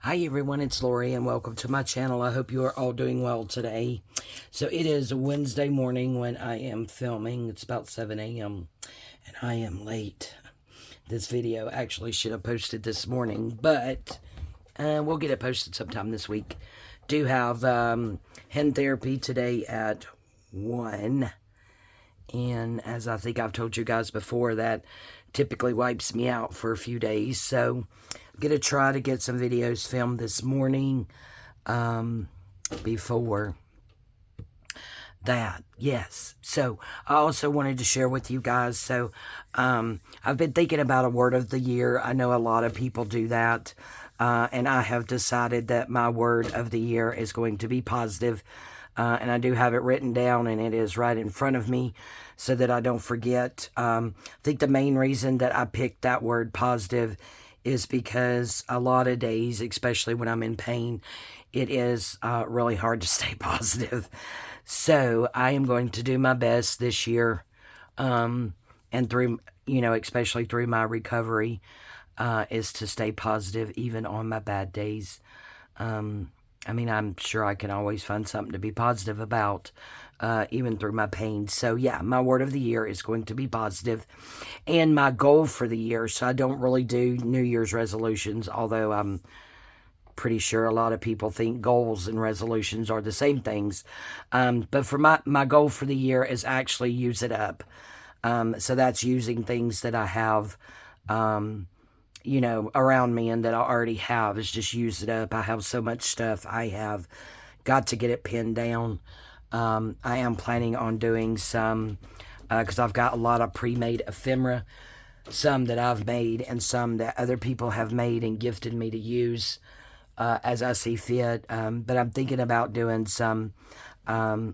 Hi everyone, it's Lori and welcome to my channel. I hope you are all doing well today. So it is Wednesday morning when I am filming. It's about 7 a.m. and I am late. This video actually should have posted this morning, but we'll get it posted sometime this week. Do have hen therapy today at 1. And as I think I've told you guys before, that typically wipes me out for a few days. So I'm going to try to get some videos filmed this morning before that. Yes. So I also wanted to share with you guys. So I've been thinking about a word of the year. I know a lot of people do that. And I have decided that my word of the year is going to be positive. And I do have it written down, and it is right in front of me so that I don't forget. I think the main reason that I picked that word positive is because a lot of days, especially when I'm in pain, it is really hard to stay positive. So I am going to do my best this year, and through, especially through my recovery, is to stay positive even on my bad days. I'm sure I can always find something to be positive about, even through my pain. So, yeah, my word of the year is going to be positive. And my goal for the year, so I don't really do New Year's resolutions, although I'm pretty sure a lot of people think goals and resolutions are the same things. But for my goal for the year is actually use it up. So that's using things that I have, around me and that I already have, is just use it up. I have so much stuff. I have got to get it pinned down. I am planning on doing some, because I've got a lot of pre-made ephemera, some that I've made and some that other people have made and gifted me to use as I see fit. But I'm thinking about doing some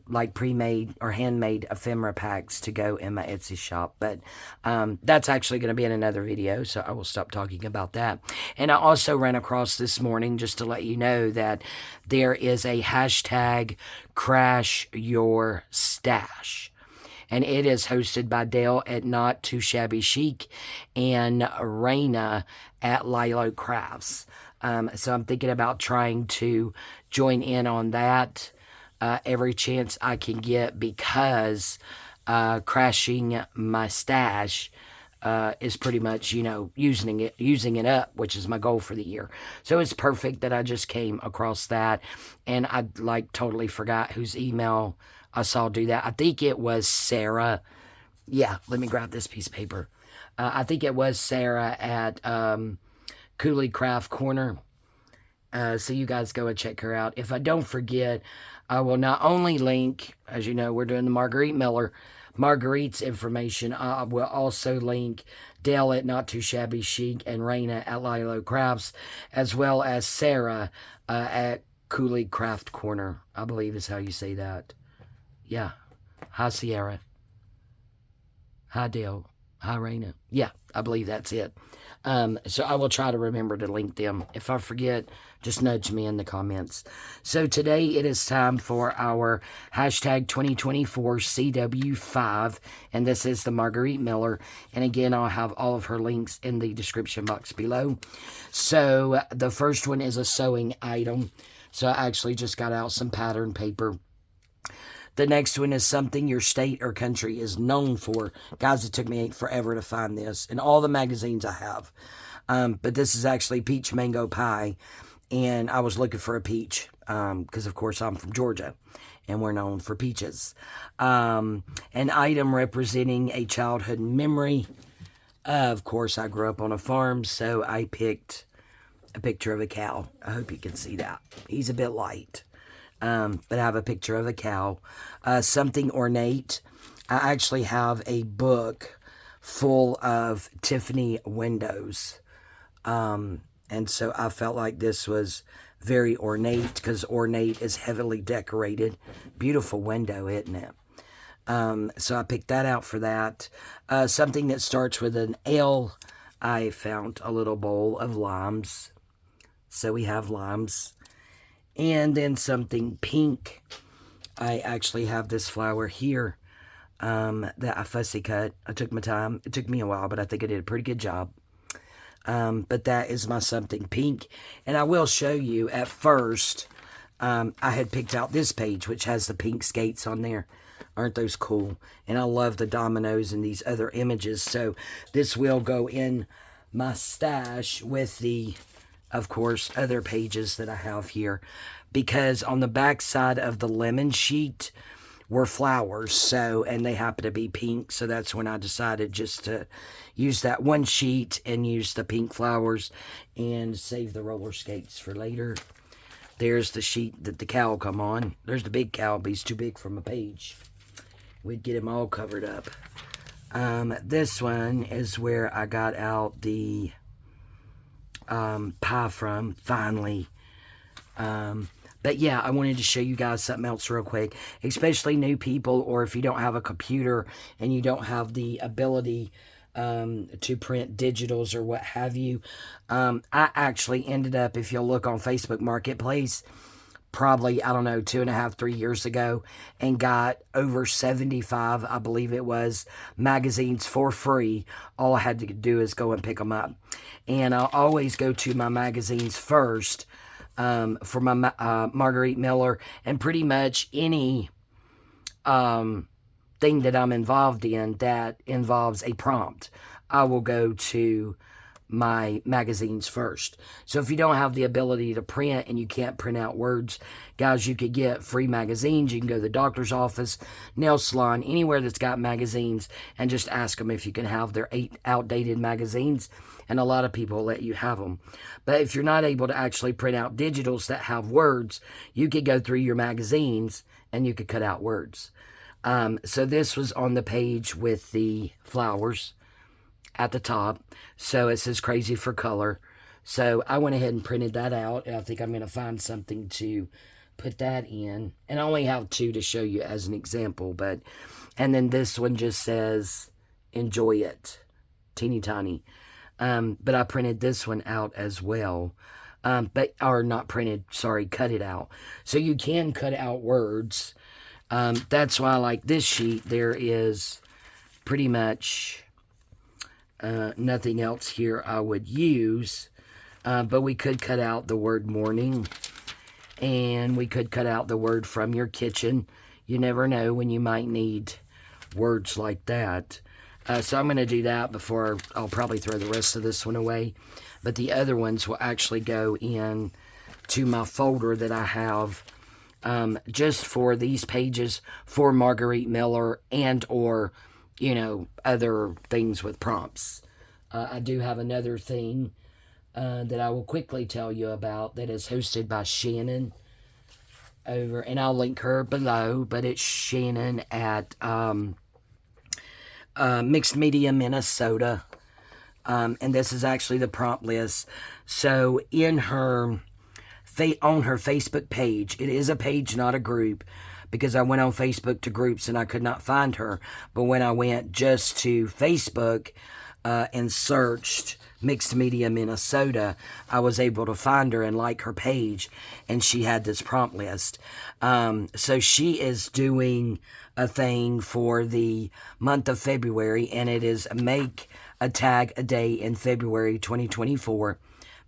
like pre-made or handmade ephemera packs to go in my Etsy shop. But that's actually going to be in another video, so I will stop talking about that. And I also ran across this morning, just to let you know, that there is a hashtag Crash Your Stash. And it is hosted by Dale at Not Too Shabby Chic and Raina at Lilo Crafts. So I'm thinking about trying to join in on that every chance I can get, because crashing my stash is pretty much, using it up, which is my goal for the year. So it's perfect that I just came across that, and I totally forgot whose email I saw do that. I think it was Sarah. Yeah, let me grab this piece of paper. I think it was Sarah at Cooley Craft Corner. So you guys go and check her out. If I don't forget, I will not only link, as you know, we're doing the Margarete's information. I will also link Dale at Not Too Shabby Chic and Raina at Lilo Crafts, as well as Sarah at Cooley Craft Corner, I believe is how you say that. Yeah. Hi, Sierra. Hi, Dale. Hi, Raina. Yeah, I believe that's it. So I will try to remember to link them. If I forget, just nudge me in the comments. So today it is time for our hashtag 2024 CW5, and this is the Margarete Miller. And again, I'll have all of her links in the description box below. So the first one is a sewing item. So I actually just got out some pattern paper. The next one is something your state or country is known for. Guys, it took me forever to find this in all the magazines I have. But this is actually peach mango pie. And I was looking for a peach because, of course, I'm from Georgia. And we're known for peaches. An item representing a childhood memory. Of course, I grew up on a farm, so I picked a picture of a cow. I hope you can see that. He's a bit light. But I have a picture of a cow. Something ornate. I actually have a book full of Tiffany windows. And so I felt like this was very ornate, because ornate is heavily decorated. Beautiful window, isn't it? So I picked that out for that. Something that starts with an L. I found a little bowl of limes. So we have limes. And then something pink. I actually have this flower here that I fussy cut. I took my time. It took me a while, but I think I did a pretty good job. But that is my something pink. And I will show you at first, I had picked out this page, which has the pink skates on there. Aren't those cool? And I love the dominoes and these other images. So this will go in my stash with the, of course, other pages that I have here. Because on the back side of the lemon sheet were flowers. So, and they happen to be pink. So that's when I decided just to use that one sheet and use the pink flowers and save the roller skates for later. There's the sheet that the cow will come on. There's the big cow, but he's too big from a page. We'd get him all covered up. This one is where I got out the pie from, finally. But yeah, I wanted to show you guys something else real quick, especially new people, or if you don't have a computer and you don't have the ability to print digitals or what have you. I actually ended up, if you'll look on Facebook Marketplace, probably, I don't know, 2.5, 3 years ago, and got over 75, I believe it was, magazines for free. All I had to do is go and pick them up. And I'll always go to my magazines first for my Margarete Miller, and pretty much any thing that I'm involved in that involves a prompt, I will go to my magazines first. So if you don't have the ability to print and you can't print out words, guys, you could get free magazines. You can go to the doctor's office, nail salon, anywhere that's got magazines, and just ask them if you can have their 8 outdated magazines, and a lot of people will let you have them. But if you're not able to actually print out digitals that have words, you could go through your magazines and you could cut out words. So this was on the page with the flowers at the top. So it says Crazy for Color. So I went ahead and printed that out. And I think I'm going to find something to put that in. And I only have 2 to show you as an example. And then this one just says, Enjoy It. Teeny tiny. But I printed this one out as well. Or not printed, sorry, cut it out. So you can cut out words. That's why I like this sheet. There is pretty much nothing else here I would use. But we could cut out the word morning. And we could cut out the word from your kitchen. You never know when you might need words like that. So I'm going to do that before I'll probably throw the rest of this one away. But the other ones will actually go in to my folder that I have just for these pages for Margarete Miller and or, you know, other things with prompts. I do have another thing that I will quickly tell you about that is hosted by Shannon over, and I'll link her below, but it's Shannon at Mixed Media Minnesota. And this is actually the prompt list. So in her on her Facebook page, it is a page, not a group, because I went on Facebook to groups and I could not find her. But when I went just to Facebook and searched Mixed Media Minnesota, I was able to find her and like her page, and she had this prompt list. So she is doing a thing for the month of February, and it is make a tag a day in February 2024.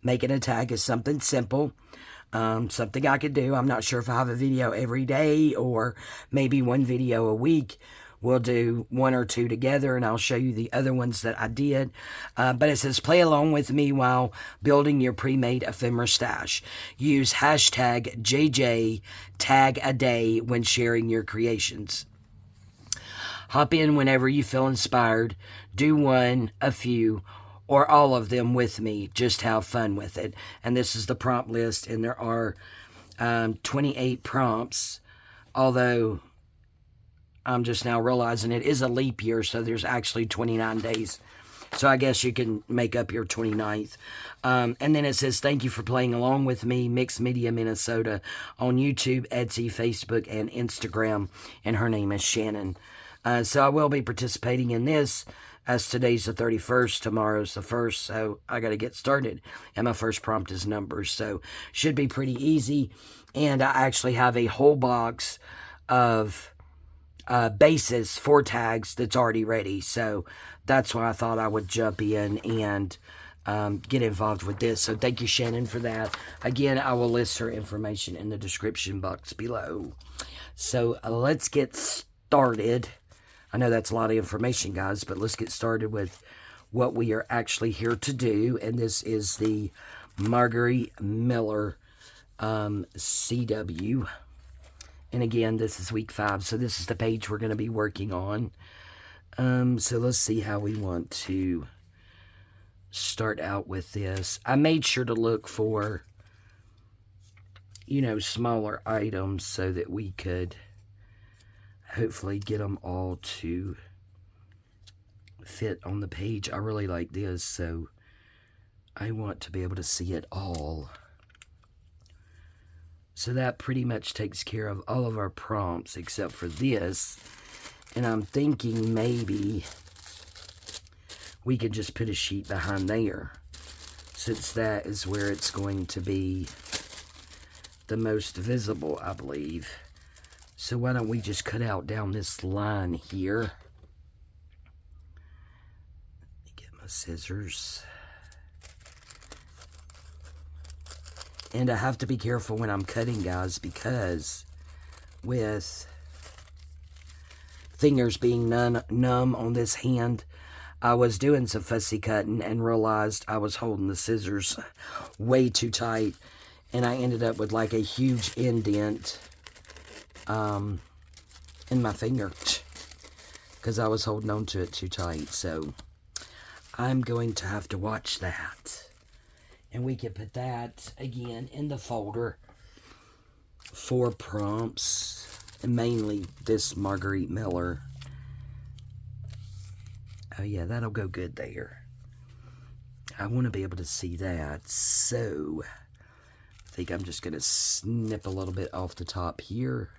Making a tag is something simple, something I could do. I'm not sure if I have a video every day or maybe one video a week. We'll do 1 or 2 together, and I'll show you the other ones that I did. But it says, play along with me while building your pre-made ephemera stash. Use hashtag JJ tag a day when sharing your creations. Hop in whenever you feel inspired. Do one, a few, or all of them with me. Just have fun with it. And this is the prompt list, and there are 28 prompts, although I'm just now realizing it is a leap year, so there's actually 29 days. So I guess you can make up your 29th. And then it says, thank you for playing along with me, Mixed Media Minnesota, on YouTube, Etsy, Facebook, and Instagram. And her name is Shannon. So I will be participating in this, as today's the 31st, tomorrow's the 1st, so I got to get started. And my first prompt is numbers, so should be pretty easy. And I actually have a whole box of bases for tags that's already ready, so that's why I thought I would jump in and get involved with this. So thank you, Shannon, for that. Again, I will list her information in the description box below. So let's get started. I know that's a lot of information, guys, but let's get started with what we are actually here to do. And this is the Margarete Miller CW. And again, this is week 5, so this is the page we're going to be working on. So let's see how we want to start out with this. I made sure to look for, you know, smaller items so that we could hopefully get them all to fit on the page. I really like this, so I want to be able to see it all. So that pretty much takes care of all of our prompts except for this. And I'm thinking maybe we could just put a sheet behind there, since that is where it's going to be the most visible, I believe. So why don't we just cut out down this line here. Let me get my scissors. And I have to be careful when I'm cutting, guys, because with fingers being numb on this hand, I was doing some fussy cutting and realized I was holding the scissors way too tight. And I ended up with like a huge indent in my finger because I was holding on to it too tight. So I'm going to have to watch that. And we can put that, again, in the folder for prompts. And mainly this Margarete Miller. Oh, yeah, that'll go good there. I want to be able to see that. So, I think I'm just going to snip a little bit off the top here.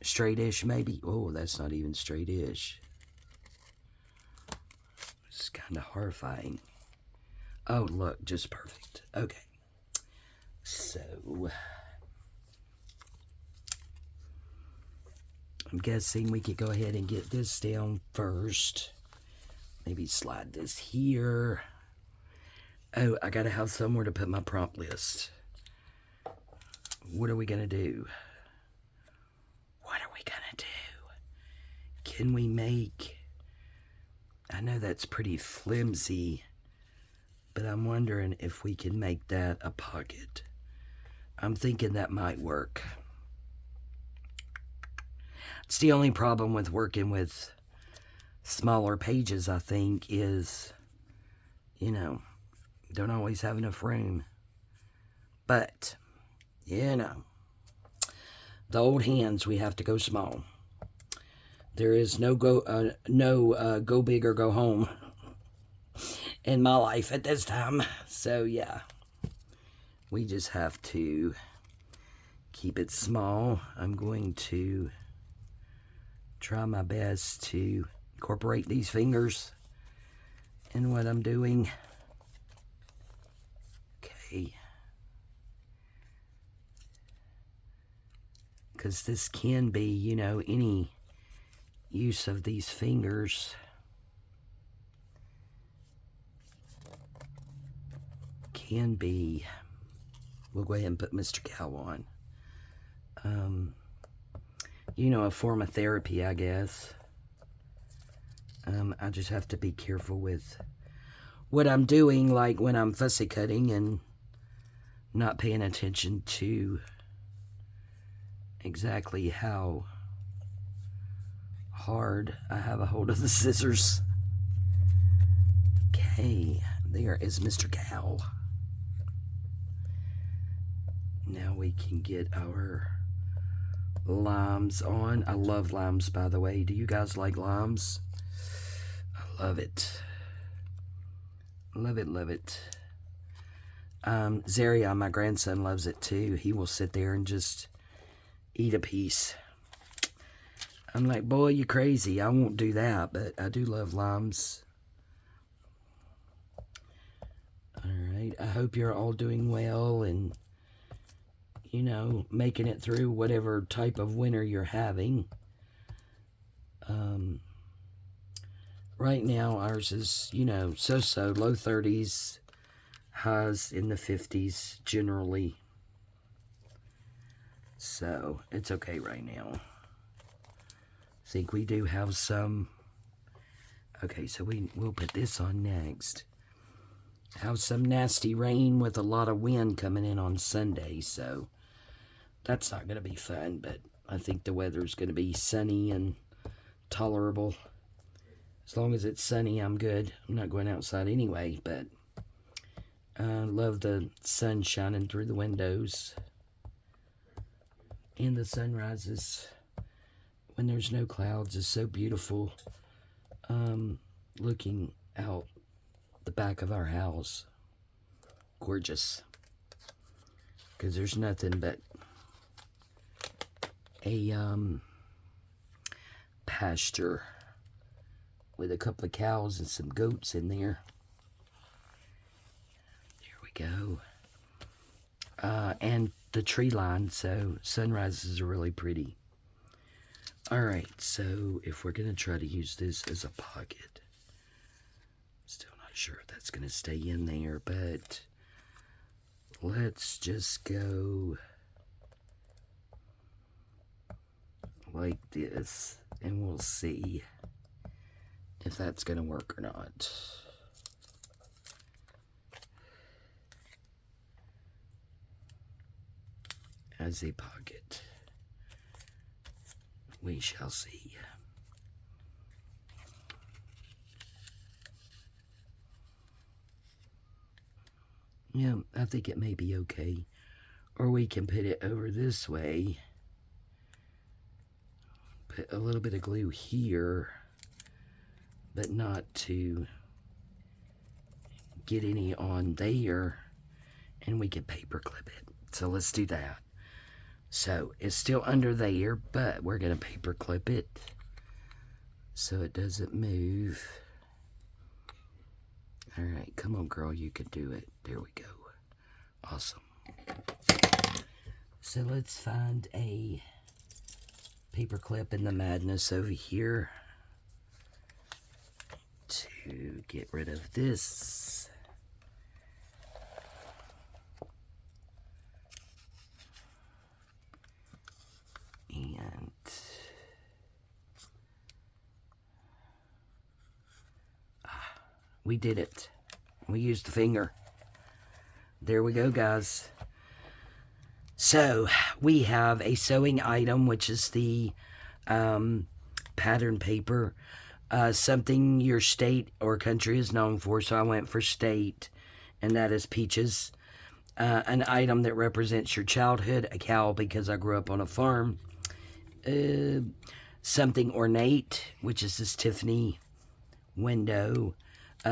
Straight-ish, maybe. Oh, that's not even straight-ish. It's kind of horrifying. Oh, look, just perfect. Okay. So, I'm guessing we could go ahead and get this down first. Maybe slide this here. Oh, I gotta have somewhere to put my prompt list. What are we gonna do? What are we gonna do? Can we make... I know that's pretty flimsy, but I'm wondering if we can make that a pocket. I'm thinking that might work. It's the only problem with working with smaller pages, I think, is, you know, don't always have enough room. But, you know, the old hands, we have to go small. There is no go big or go home in my life at this time. So, yeah, we just have to keep it small. I'm going to try my best to incorporate these fingers in what I'm doing. Okay. Because this can be, you know, any use of these fingers can be. We'll go ahead and put Mr. Cow on. You know, a form of therapy, I guess. I just have to be careful with what I'm doing, like when I'm fussy cutting and not paying attention to exactly how hard I have a hold of the scissors. Okay, there is Mr. Cow. Now we can get our limes on. I love limes, by the way. Do you guys like limes? I love it. Love it, love it. Zaria, my grandson, loves it too. He will sit there and just eat a piece. I'm like, boy, you crazy. I won't do that, but I do love limes. Alright, I hope you're all doing well and, you know, making it through whatever type of winter you're having. right now ours is, you know, so-so, low 30s, highs in the 50s generally. So it's okay right now. I think we do have some. Okay, so we'll put this on next. Have some nasty rain with a lot of wind coming in on Sunday, so that's not going to be fun, but I think the weather's going to be sunny and tolerable. As long as it's sunny, I'm good. I'm not going outside anyway, but I love the sun shining through the windows and the sunrises when there's no clouds is so beautiful. Looking out the back of our house, gorgeous, because there's nothing but a pasture with a couple of cows and some goats in there. There we go. And the tree line, so sunrises are really pretty. Alright, so if we're going to try to use this as a pocket, still not sure if that's going to stay in there, but let's just go like this, and we'll see if that's going to work or not. As a pocket. We shall see. Yeah, I think it may be okay. Or we can put it over this way. Put a little bit of glue here, but not to get any on there. And we can paper clip it. So let's do that. So it's still under there, but we're going to paper clip it so it doesn't move. All right, come on, girl, you can do it. There we go. Awesome. So let's find a paper clip in the madness over here to get rid of this. And we did it. We used the finger. There we go, guys. So we have a sewing item, which is the pattern paper, something your state or country is known for. So I went for state, and that is peaches. An item that represents your childhood, a cow because I grew up on a farm. Something ornate, which is this Tiffany window.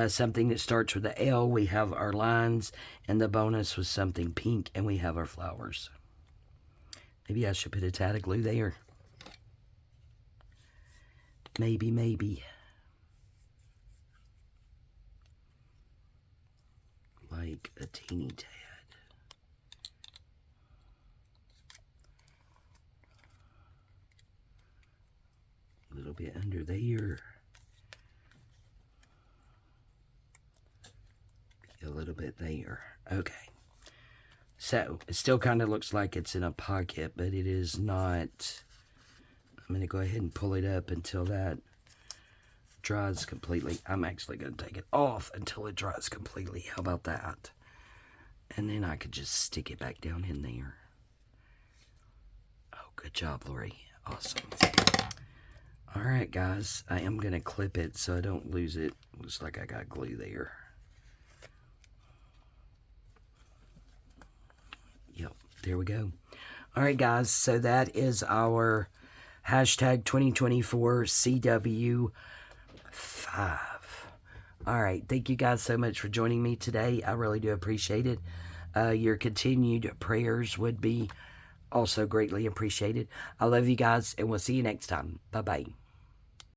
Something that starts with the L, we have our lines, and the bonus was something pink, and we have our flowers. Maybe I should put a tad of glue there. Maybe. Like a teeny tad. A little bit under there. A little bit there. Okay. So, it still kind of looks like it's in a pocket, but it is not. I'm going to go ahead and pull it up until that dries completely. I'm actually going to take it off until it dries completely. How about that? And then I could just stick it back down in there. Oh, good job, Lori. Awesome. Alright, guys. I am going to clip it so I don't lose it. Looks like I got glue there. Yep, there we go. Alright, guys. So that is our hashtag 2024 CW5. Alright, thank you guys so much for joining me today. I really do appreciate it. Your continued prayers would be also greatly appreciated. I love you guys, and we'll see you next time. Bye-bye.